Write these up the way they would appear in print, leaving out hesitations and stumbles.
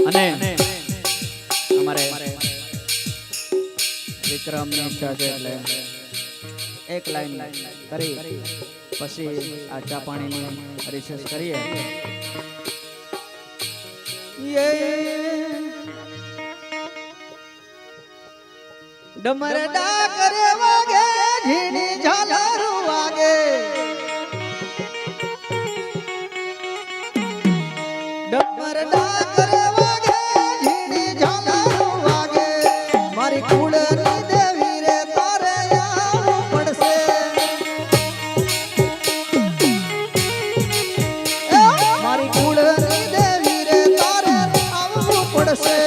અને અમારે વિક્રમ ની ઈચ્છા છે એટલે એક લાઈન કરી પછી આ ચા પાણીની રિસર્ચ કરીએ. ડમરડા કરે વાગે ઝીણી ઝાલર વાગે ડમરડા કરે વાગે ઝીણી ઝાલર વાગે મારી કુળની દેવી રે તારે આવવું પડશે મારી કુળની દેવી રે તારે આવવું પડશે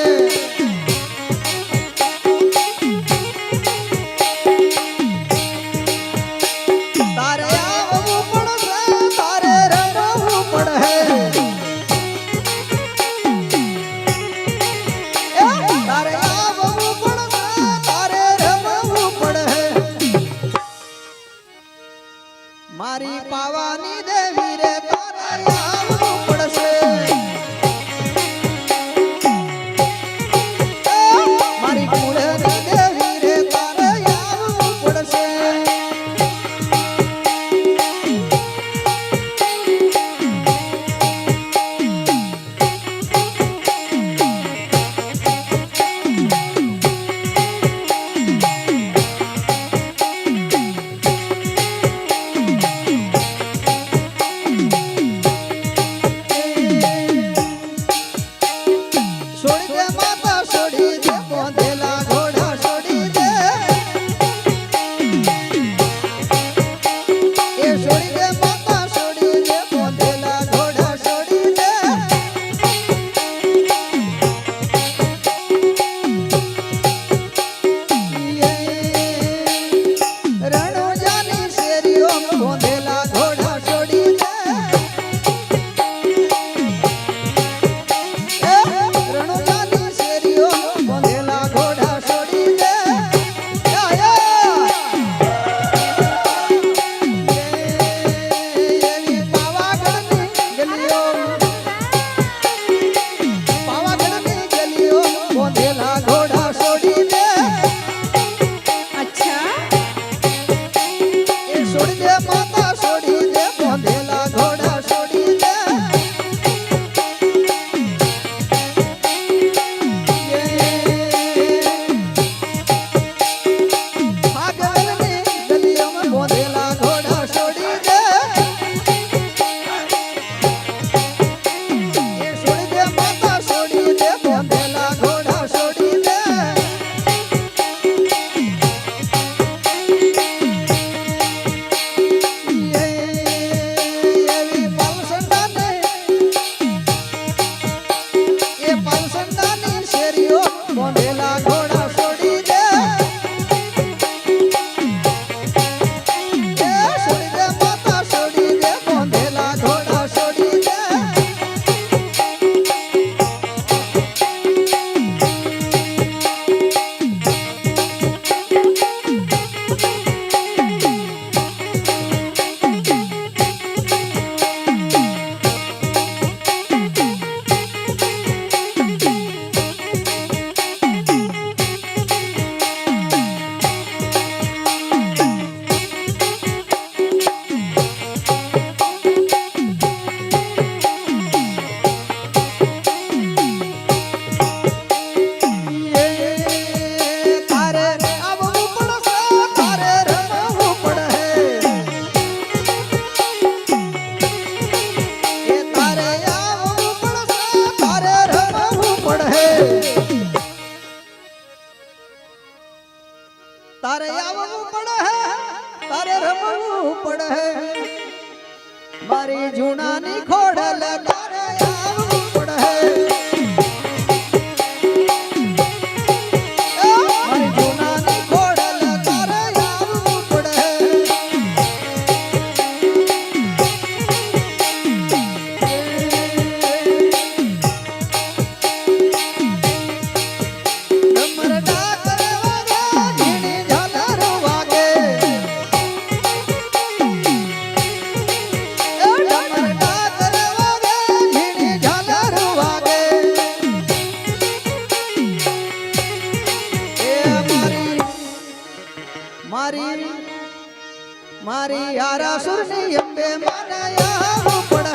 મારી યારા સુરની અંબે માને આવવું પડે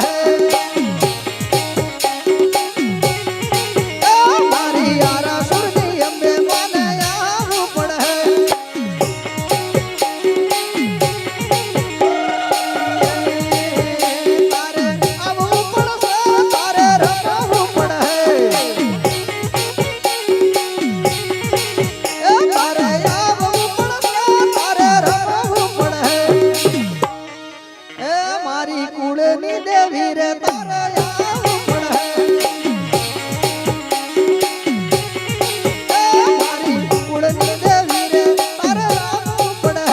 મારી યારા સુરની અંબે માને આવવું પડે તારે આવવું પડશે તારે રમવું પડે તારે આવવું પડશે તારે રમવું પડે મારી કુળની દેવી રે તારે આવવું પડે મારી કુળની દેવી રે તારે આવવું પડે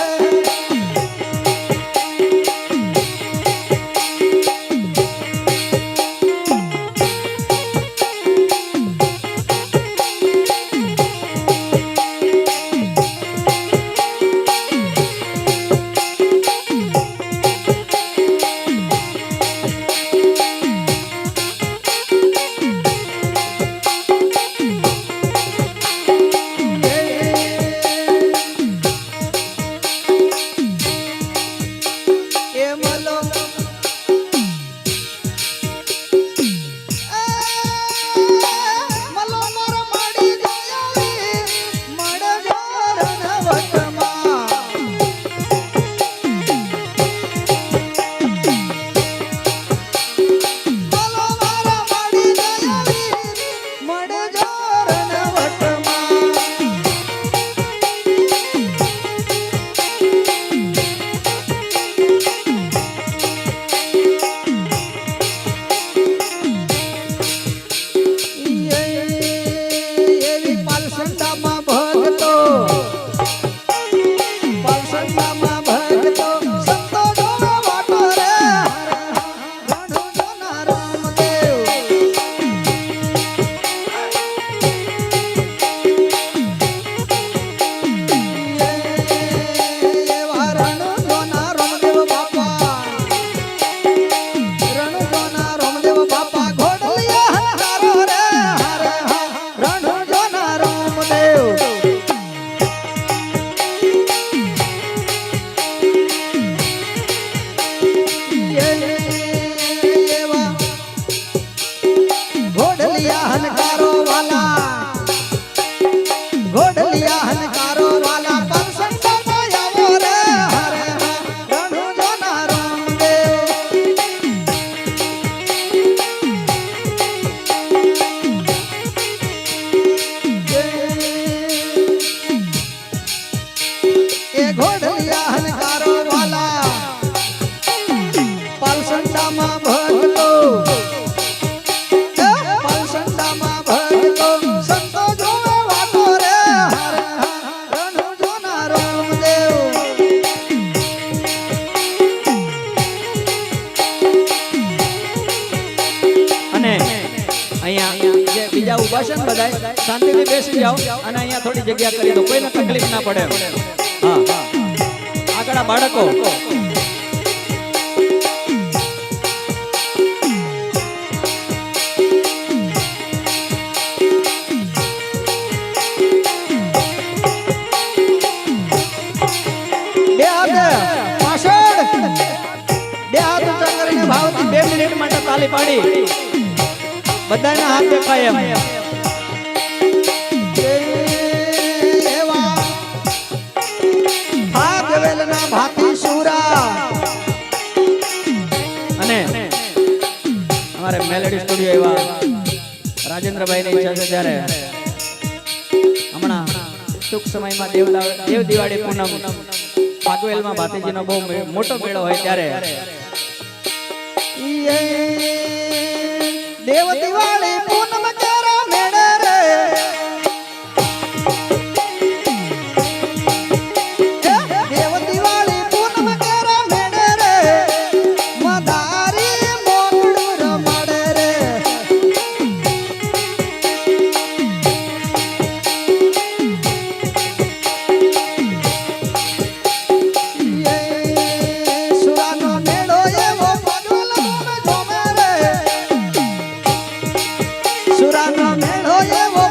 બીજા ઊભા છે ને બધાય શાંતિથી બેસી જાઓ અને અહીંયા થોડી જગ્યા કરી દો કોઈને તકલીફ ના પડે હા આગળ બાળકો ભાવથી 2 મિનિટ માટે તાલી પાડી બધાના હાથ દેખાય એમ અને અમારે મેલેડી સ્ટુડિયો એવા રાજેન્દ્રભાઈ ની ઈચ્છા છે ત્યારે હમણાં ટૂંક સમયમાં દેવ દિવાળી પૂનમ પાગવેલમાં ભાતીજીનો બહુ મોટો મેળો હોય ત્યારે દેવ દિવાળી પૂનમ કેરા મેળે રે દેવ દિવાળી પૂનમ કેરા મેળે રે મદારી મોકડું રમાડે રે સુરાનો મેળો એવો પાગલ જોમે રે સુરાનો મેળો એવો